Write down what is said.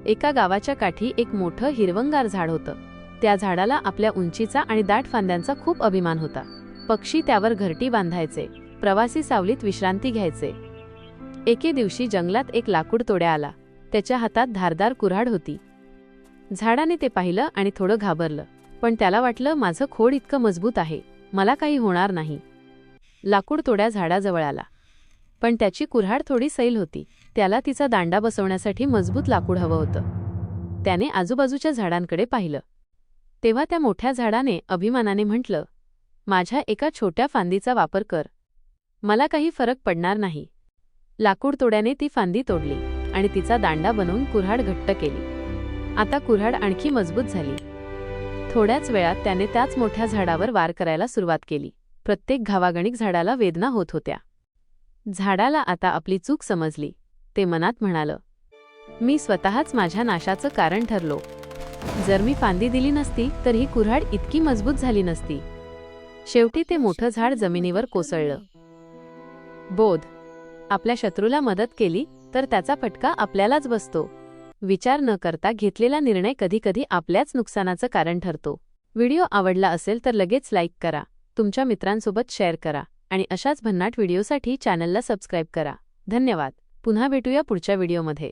एका गावाच्या काठी एक मोठं हिरवंगार झाड होतं. त्या झाडाला आपल्या उंचीचा आणि दाट फांद्यांचा खूप अभिमान होता. पक्षी त्यावर घरटी बांधायचे, प्रवासी सावलीत विश्रांती घ्यायचे. एके दिवशी जंगलात एक लाकूड तोड्या आला. त्याच्या हातात धारदार कुऱ्हाड होती. झाडाने ते पाहिलं आणि थोडं घाबरलं, पण त्याला वाटलं माझं खोड इतकं मजबूत आहे, मला काही होणार नाही. लाकूड तोड्या झाडाजवळ आला, पण त्याची कुऱ्हाड थोडी सैल होती. त्याला तिचा दांडा बसवण्यासाठी मजबूत लाकूड हवं होतं. त्याने आजूबाजूच्या झाडांकडे पाहिलं. तेव्हा त्या मोठ्या झाडाने अभिमानाने म्हटलं, माझ्या एका छोट्या फांदीचा वापर कर, मला काही फरक पडणार नाही. लाकूड तोड्याने ती फांदी तोडली आणि तिचा दांडा बनवून कुऱ्हाड घट्ट केली. आता कुऱ्हाड आणखी मजबूत झाली. थोड्याच वेळात त्याने त्याच मोठ्या झाडावर वार करायला सुरुवात केली. प्रत्येक घावागणिक झाडाला वेदना होत होत्या. झाडाला आता आपली चूक समजली. ते मनात म्हणालं, मी स्वतःच माझ्या नाशाचं कारण ठरलो. जर मी फांदी दिली नसती तर ही कुऱ्हाड इतकी मजबूत झाली नसती. शेवटी ते मोठं झाड जमिनीवर कोसळलं. बोध: आपल्या शत्रूला मदत केली तर त्याचा फटका आपल्यालाच बसतो. विचार न करता घेतलेला निर्णय कधीकधी आपल्याच नुकसानाचं कारण ठरतो. व्हिडिओ आवडला असेल तर लगेच लाईक करा, तुमच्या मित्रांसोबत शेअर करा आणि अशाच भन्नाट व्हिडिओसाठी चॅनलला सबस्क्राईब करा. धन्यवाद. पुन्हा भेटूया पुढच्या व्हिडिओमध्ये.